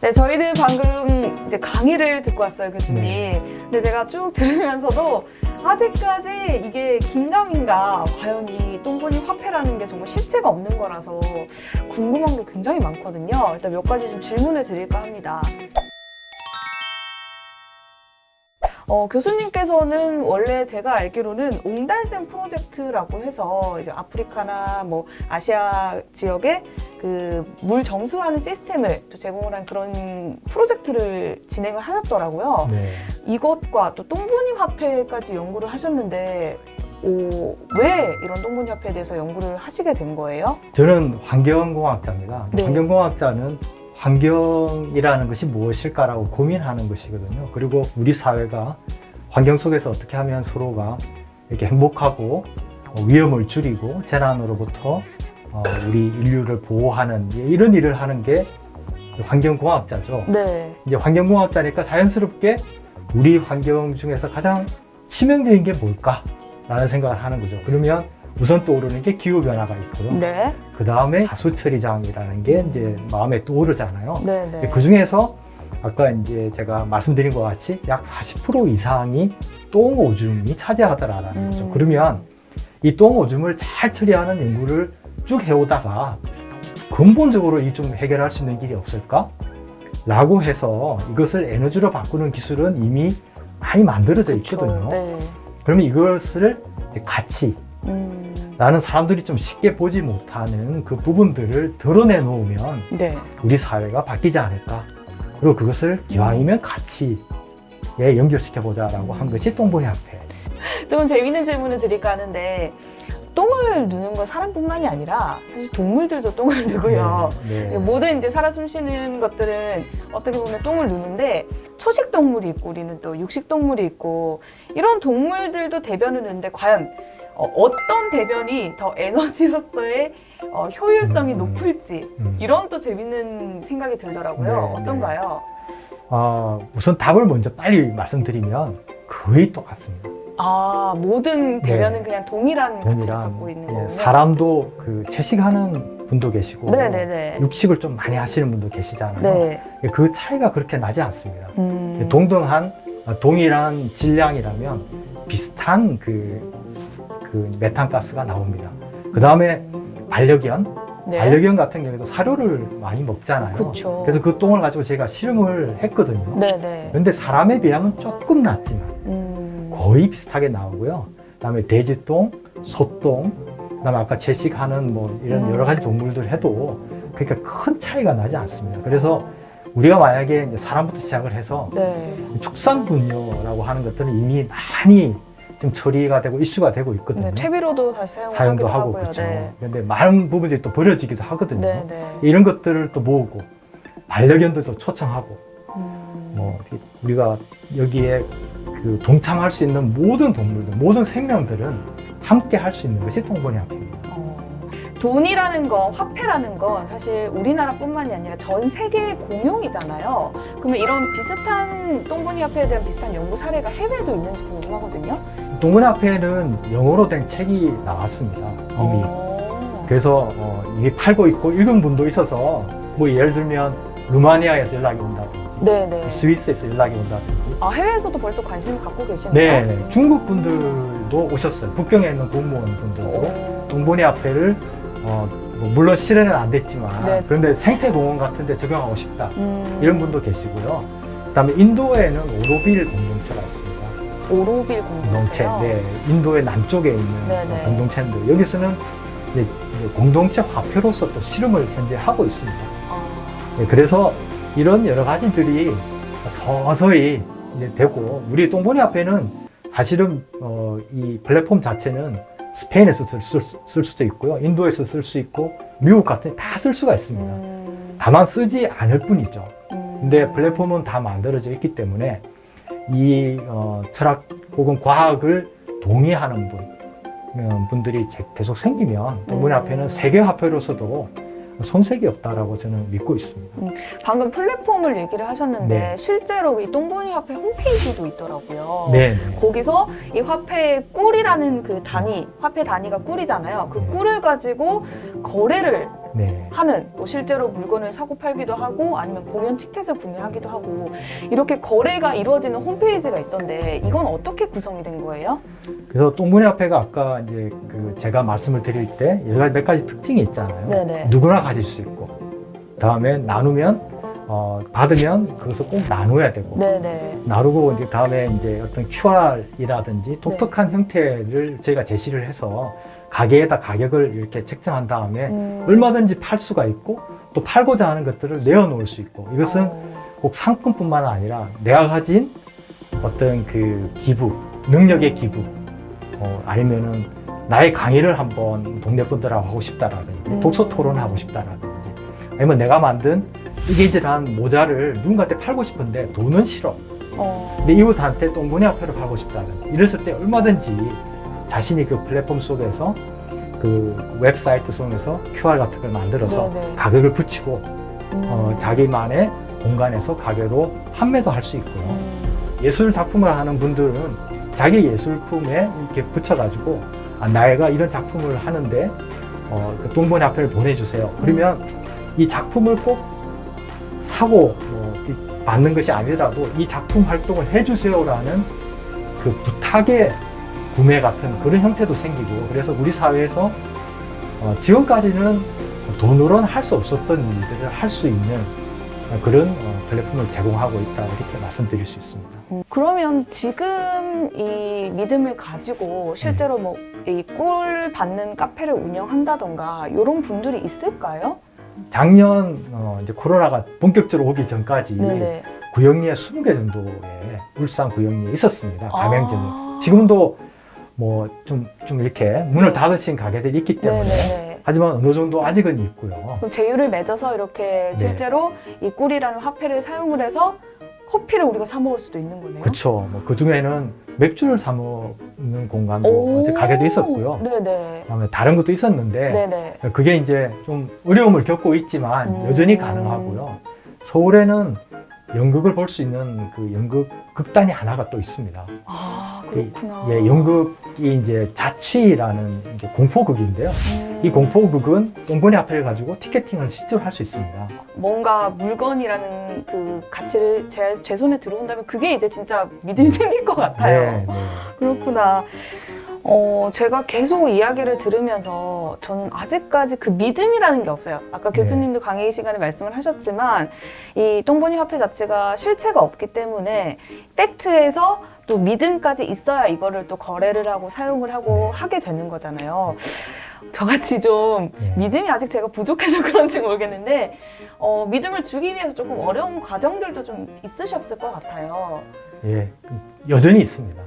네, 저희는 방금 이제 강의를 듣고 왔어요, 교수님. 네. 근데 제가 쭉 들으면서도 아직까지 이게 긴가민가 과연 이 똥보니 화폐라는 게 정말 실체가 없는 거라서 궁금한 게 굉장히 많거든요. 일단 몇 가지 좀 질문을 드릴까 합니다. 교수님께서는 원래 제가 알기로는 옹달샘 프로젝트라고 해서 이제 아프리카나 뭐 아시아 지역에 그 물 정수하는 시스템을 또 제공을 한 그런 프로젝트를 진행을 하셨더라고요. 네. 이것과 또 똥보니 화폐까지 연구를 하셨는데 왜 이런 똥보니 화폐에 대해서 연구를 하시게 된 거예요? 저는 환경공학자입니다. 네. 환경공학자는 환경이라는 것이 무엇일까라고 고민하는 것이거든요. 그리고 우리 사회가 환경 속에서 어떻게 하면 서로가 이렇게 행복하고 위험을 줄이고 재난으로부터 우리 인류를 보호하는 이런 일을 하는 게 환경공학자죠. 네. 이제 환경공학자니까 자연스럽게 우리 환경 중에서 가장 치명적인 게 뭘까라는 생각을 하는 거죠. 그러면 우선 떠오르는 게 기후변화가 있고요. 네. 그 다음에 하수처리장이라는 게 이제 마음에 떠오르잖아요. 네. 네. 그 중에서 아까 이제 제가 말씀드린 것 같이 약 40% 이상이 똥오줌이 차지하더라라는 거죠. 그러면 이 똥오줌을 잘 처리하는 연구를 쭉 해오다가 근본적으로 이 좀 해결할 수 있는 길이 없을까? 라고 해서 이것을 에너지로 바꾸는 기술은 이미 많이 만들어져 있거든요. 네. 그러면 이것을 같이 나는 사람들이 좀 쉽게 보지 못하는 그 부분들을 드러내 놓으면 네. 우리 사회가 바뀌지 않을까. 그리고 그것을 기왕이면 가치에 연결시켜 보자라고 한 것이 똥보니 화폐. 좀 재밌는 질문을 드릴까 하는데 똥을 누는 건 사람뿐만이 아니라 사실 동물들도 똥을 누고요. 네, 네. 모든 이제 살아 숨쉬는 것들은 어떻게 보면 똥을 누는데 초식 동물이 있고 우리는 또 육식 동물이 있고 이런 동물들도 대변을 누는데 과연 어떤 대변이 더 에너지로서의 효율성이 높을지 이런 또 재밌는 생각이 들더라고요. 네, 어떤가요? 우선 답을 먼저 빨리 말씀드리면 거의 똑같습니다. 모든 대변은 네. 그냥 동일한 가치를 갖고 있는 거군요. 사람도 그 채식하는 분도 계시고 네네네. 육식을 좀 많이 하시는 분도 계시잖아요. 네. 그 차이가 그렇게 나지 않습니다. 동등한 동일한 질량이라면 비슷한 그 메탄가스가 나옵니다. 그 다음에 반려견, 네. 반려견 같은 경우에도 사료를 많이 먹잖아요. 그쵸. 그래서 그 똥을 가지고 제가 실험을 했거든요. 네네. 그런데 사람에 비하면 조금 낫지만 거의 비슷하게 나오고요. 그다음에 돼지똥, 소똥, 그다음에 아까 채식하는 뭐 이런 여러 가지 동물들 해도 그러니까 큰 차이가 나지 않습니다. 그래서 우리가 만약에 이제 사람부터 시작을 해서 네. 축산분뇨라고 하는 것들은 이미 많이 좀 처리가 되고 이슈가 되고 있거든요. 네, 퇴비로도 다시 사용도 사용하기도 하고 하고요. 그렇죠. 네. 그런데 많은 부분들이 또 버려지기도 하거든요. 네, 네. 이런 것들을 또 모으고 반려견들도 초청하고 뭐 우리가 여기에 그 동참할 수 있는 모든 동물들, 모든 생명들은 함께 할 수 있는 것이 똥보니 화폐입니다. 돈이라는 거, 화폐라는 건 사실 우리나라뿐만이 아니라 전 세계의 공용이잖아요. 그러면 이런 비슷한 똥보니 화폐에 대한 비슷한 연구 사례가 해외에도 있는지 궁금하거든요. 똥보니 화폐는 영어로 된 책이 나왔습니다. 이미. 그래서 이미 팔고 있고 읽은 분도 있어서 뭐 예를 들면 루마니아에서 연락이 온다든지 네네. 스위스에서 연락이 온다든지 해외에서도 벌써 관심을 갖고 계시나요? 네, 중국 분들도 오셨어요. 북경에 있는 공무원 분들도 똥보니 화폐를 뭐 물론 실현은 안 됐지만 네. 그런데 생태공원 같은 데 적용하고 싶다 이런 분도 계시고요. 그다음에 인도에는 오로빌 공동체가 있습니다. 오로빌 공동체. 공동체요? 네, 인도의 남쪽에 있는 네네. 공동체인데 여기서는 이제 공동체 화폐로서 또 실험을 현재 하고 있습니다. 네, 그래서 이런 여러 가지들이 서서히 이제 되고 우리 똥보니 화폐는 사실은 이 플랫폼 자체는 스페인에서 쓸 수도 있고요, 인도에서 쓸 수 있고 미국 같은 데 다 쓸 수가 있습니다. 다만 쓰지 않을 뿐이죠. 근데 플랫폼은 다 만들어져 있기 때문에 이 철학 혹은 과학을 동의하는 분들이 계속 생기면 똥보니 화폐는 세계 화폐로서도 손색이 없다라고 저는 믿고 있습니다. 방금 플랫폼을 얘기를 하셨는데 네. 실제로 이 똥보니 화폐 홈페이지도 있더라고요. 네. 거기서 이 화폐의 꿀이라는 그 단위, 화폐 단위가 꿀이잖아요. 그 꿀을 가지고 거래를 네. 하는, 뭐 실제로 물건을 사고 팔기도 하고 아니면 공연 티켓을 구매하기도 하고 이렇게 거래가 이루어지는 홈페이지가 있던데 이건 어떻게 구성이 된 거예요? 그래서 똥분이 화폐가 아까 이제 제가 말씀을 드릴 때 여러 가지 몇 가지 특징이 있잖아요. 네네. 누구나 가질 수 있고, 다음에 나누면 받으면 그것을 꼭 나눠야 되고, 네네. 나누고 이제 다음에 이제 어떤 QR이라든지 독특한 형태를 저희가 제시를 해서 가게에다 가격을 이렇게 책정한 다음에 얼마든지 팔 수가 있고 또 팔고자 하는 것들을 내어놓을 수 있고, 이것은 꼭 상품뿐만 아니라 내가 가진 어떤 그 기부, 능력의 기부, 아니면은 나의 강의를 한번 동네 분들하고 하고 싶다라든지 독서 토론하고 싶다라든지, 아니면 내가 만든 뜨개질한 모자를 누군가한테 팔고 싶은데 돈은 싫어. 근데 이웃한테 똥분이 화폐로 팔고 싶다든지 이랬을 때 얼마든지 자신이 그 플랫폼 속에서 그 웹사이트 속에서 QR 같은 걸 만들어서 네네. 가격을 붙이고 자기만의 공간에서 가격으로 판매도 할 수 있고요. 예술 작품을 하는 분들은 자기 예술품에 이렇게 붙여가지고 내가 이런 작품을 하는데 그 똥분이 화폐를 보내주세요. 그러면 이 작품을 꼭 사고 받는 것이 아니더라도 이 작품 활동을 해주세요라는 그 부탁의 구매 같은 그런 형태도 생기고, 그래서 우리 사회에서 지금까지는 돈으로는 할 수 없었던 일들을 할 수 있는 그런 플랫폼을 제공하고 있다, 이렇게 말씀드릴 수 있습니다. 그러면 지금 이 믿음을 가지고 실제로 뭐 이 꿀 받는 카페를 운영한다던가 이런 분들이 있을까요? 작년 이제 코로나가 본격적으로 오기 전까지 네네. 구역리에 20개 정도의 울산 구역리에 있었습니다. 가맹점이. 아. 지금도 뭐 좀 이렇게 문을 닫으신 가게들이 있기 때문에, 네네네. 하지만 어느 정도 아직은 있고요. 그럼 제휴를 맺어서 이렇게 실제로 이 꿀이라는 화폐를 사용을 해서 커피를 우리가 사 먹을 수도 있는 거네요. 그렇죠. 뭐 그 중에는 맥주를 사 먹는 공간도 이제 가게도 있었고요. 네네. 그다음에 다른 것도 있었는데 네네. 그게 이제 좀 어려움을 겪고 있지만 여전히 가능하고요. 서울에는 연극을 볼 수 있는 그 연극 극단이 하나가 또 있습니다. 아, 그렇구나. 예, 연극이 이제 자취라는 이제 공포극인데요. 이 공포극은 똥분이 화폐를 가지고 티켓팅을 실제로 할 수 있습니다. 뭔가 물건이라는 그 가치를 제 손에 들어온다면 그게 이제 진짜 믿음이 생길 것 같아요. 네, 네. 그렇구나. 제가 계속 이야기를 들으면서 저는 아직까지 그 믿음이라는 게 없어요. 아까 교수님도 강의 시간에 말씀을 하셨지만 이 똥분이 화폐 자체가 실체가 없기 때문에 팩트에서 또 믿음까지 있어야 이거를 또 거래를 하고 사용을 하고 하게 되는 거잖아요. 저같이 좀 믿음이 아직 제가 부족해서 그런지 모르겠는데 믿음을 주기 위해서 조금 어려운 과정들도 좀 있으셨을 것 같아요. 예, 여전히 있습니다.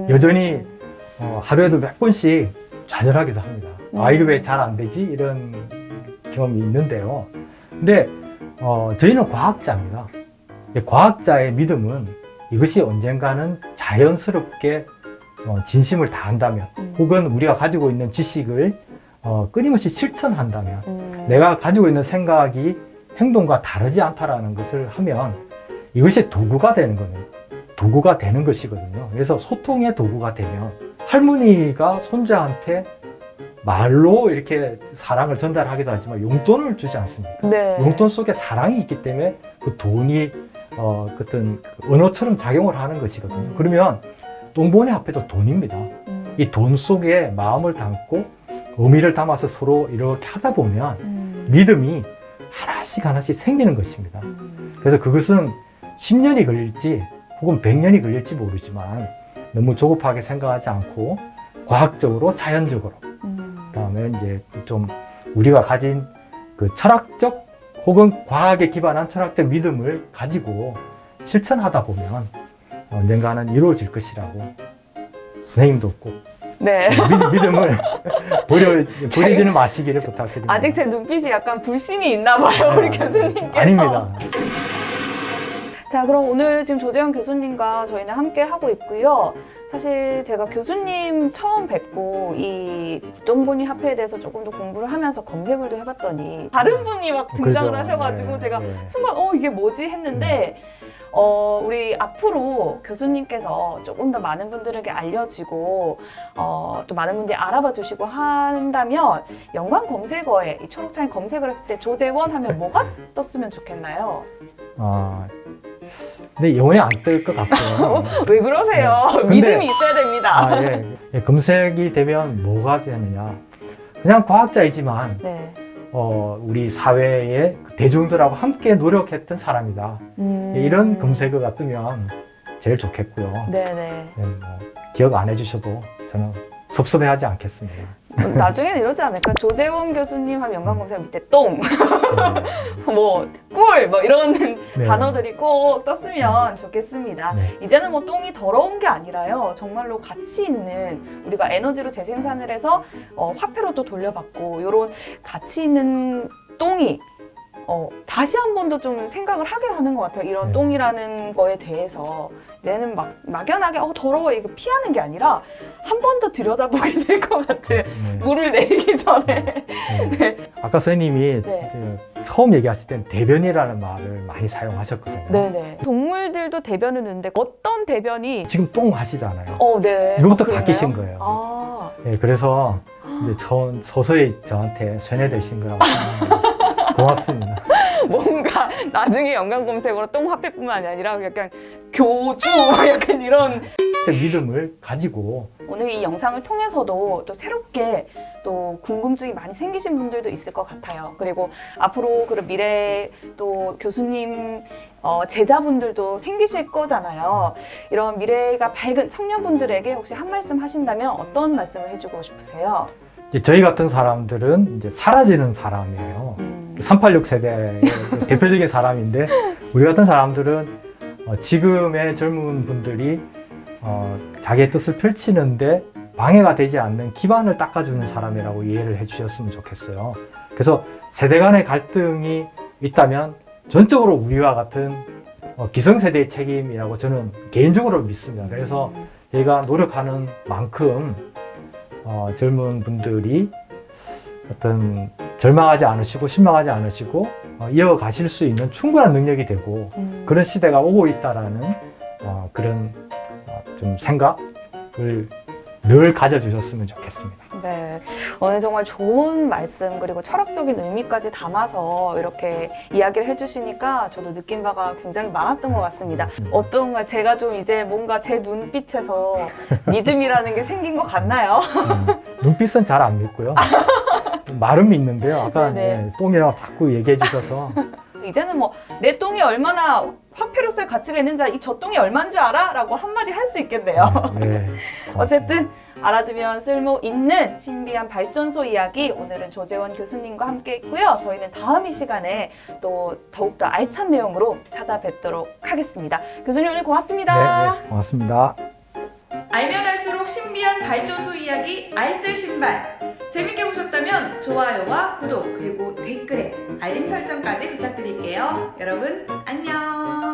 여전히 하루에도 몇 번씩 좌절하기도 합니다. 이거 왜 잘 안 되지? 이런 경험이 있는데요. 근데 저희는 과학자입니다. 과학자의 믿음은 이것이 언젠가는 자연스럽게 진심을 다한다면, 혹은 우리가 가지고 있는 지식을 끊임없이 실천한다면, 내가 가지고 있는 생각이 행동과 다르지 않다라는 것을 하면 이것이 도구가 되는 거예요. 도구가 되는 것이거든요. 그래서 소통의 도구가 되면, 할머니가 손자한테 말로 이렇게 사랑을 전달하기도 하지만 용돈을 주지 않습니까? 네. 용돈 속에 사랑이 있기 때문에 그 돈이 어떤 언어처럼 작용을 하는 것이거든요. 그러면 똥본의 화폐도 돈입니다. 이 돈 속에 마음을 담고 의미를 담아서 서로 이렇게 하다 보면 믿음이 하나씩 생기는 것입니다. 그래서 그것은 10년이 걸릴지 혹은 100년이 걸릴지 모르지만 너무 조급하게 생각하지 않고 과학적으로, 자연적으로, 그다음에 이제 좀 우리가 가진 그 철학적 혹은 과학에 기반한 철학적 믿음을 가지고 실천하다 보면 언젠가는 이루어질 것이라고 선생님도 꼭 네. 믿음을 버리지는 마시기를 부탁드립니다. 아직 제 눈빛이 약간 불신이 있나 봐요, 우리 교수님께서. 아닙니다. 자, 그럼 오늘 지금 조재현 교수님과 저희는 함께 하고 있고요. 사실 제가 교수님 처음 뵙고 이 똥보니 화폐에 대해서 조금 더 공부를 하면서 검색을 도 해봤더니 다른 분이 막 등장을 그렇죠. 하셔가지고 네, 제가 네. 순간 이게 뭐지 했는데 우리 앞으로 교수님께서 조금 더 많은 분들에게 알려지고 또 많은 분들이 알아봐 주시고 한다면 연관 검색어에 이 초록창에 검색을 했을 때 조재원 하면 뭐가 떴으면 좋겠나요? 근데 영원히 안 뜰 것 같고요. 왜 그러세요? 네. 근데- 믿음이 있어야 됩니다. 예. 검색이 되면 뭐가 되느냐. 그냥 과학자이지만 네. 우리 사회의 대중들하고 함께 노력했던 사람이다. 이런 검색어가 뜨면 제일 좋겠고요. 네네. 네, 뭐 기억 안 해주셔도 저는 섭섭해하지 않겠습니다. 나중에는 이러지 않을까? 조재원 교수님 하면 연관 검색 밑에 똥, 네. 뭐 꿀, 뭐 이런 네. 단어들이 꼭 떴으면 좋겠습니다. 네. 이제는 뭐 똥이 더러운 게 아니라요. 정말로 가치 있는 우리가 에너지로 재생산을 해서 화폐로도 돌려받고 이런 가치 있는 똥이 다시 한 번 더 좀 생각을 하게 하는 것 같아요. 이런 네. 똥이라는 거에 대해서 이제는 막연하게 더러워 이거 피하는 게 아니라 한 번 더 들여다보게 될 것 같은 네. 물을 내리기 전에. 네. 아까 선생님이 네. 처음 얘기하실 땐 대변이라는 말을 많이 사용하셨거든요. 네네. 동물들도 대변을 넣는데 어떤 대변이 지금 똥 하시잖아요. 네. 이거부터 그러나요? 바뀌신 거예요. 아, 네, 그래서 이제 서서히 저한테 쇠뇌되신 거라고 생각합니다. 고맙습니다. 뭔가 나중에 연관 검색어로 똥 화폐뿐만 아니라 약간 교주 약간 이런. 믿음을 가지고 오늘 이 영상을 통해서도 또 새롭게 또 궁금증이 많이 생기신 분들도 있을 것 같아요. 그리고 앞으로 그런 미래 또 교수님 제자분들도 생기실 거잖아요. 이런 미래가 밝은 청년분들에게 혹시 한 말씀 하신다면 어떤 말씀을 해주고 싶으세요? 이제 저희 같은 사람들은 이제 사라지는 사람이에요. 386 세대의 대표적인 사람인데 우리 같은 사람들은 지금의 젊은 분들이 자기의 뜻을 펼치는데 방해가 되지 않는 기반을 닦아주는 사람이라고 이해를 해주셨으면 좋겠어요. 그래서 세대 간의 갈등이 있다면 전적으로 우리와 같은 기성세대의 책임이라고 저는 개인적으로 믿습니다. 그래서 저희가 노력하는 만큼 젊은 분들이 어떤 절망하지 않으시고 실망하지 않으시고 이어가실 수 있는 충분한 능력이 되고 그런 시대가 오고 있다라는 그런 좀 생각을 늘 가져주셨으면 좋겠습니다. 네, 오늘 정말 좋은 말씀 그리고 철학적인 의미까지 담아서 이렇게 이야기를 해주시니까 저도 느낀 바가 굉장히 많았던 것 같습니다. 어떤가 제가 좀 이제 뭔가 제 눈빛에서 믿음이라는 게 생긴 것 같나요? 눈빛은 잘 안 믿고요. 말은 믿는데요. 아까 네네. 똥이라고 자꾸 얘기해 주셔서 이제는 뭐 내 똥이 얼마나 화폐로서의 가치가 있는지 이 저 똥이 얼마인 줄 알아? 라고 한마디 할 수 있겠네요. 네, 어쨌든 알아두면 쓸모 있는 신비한 발전소 이야기 오늘은 조재원 교수님과 함께 했고요. 저희는 다음 이 시간에 또 더욱더 알찬 내용으로 찾아뵙도록 하겠습니다. 교수님 오늘 고맙습니다. 네, 고맙습니다. 알면 알수록 신비한 발전소 이야기 알쓸 신발 재밌게 보셨다면 좋아요와 구독 그리고 댓글에 알림 설정까지 부탁드릴게요. 여러분 안녕.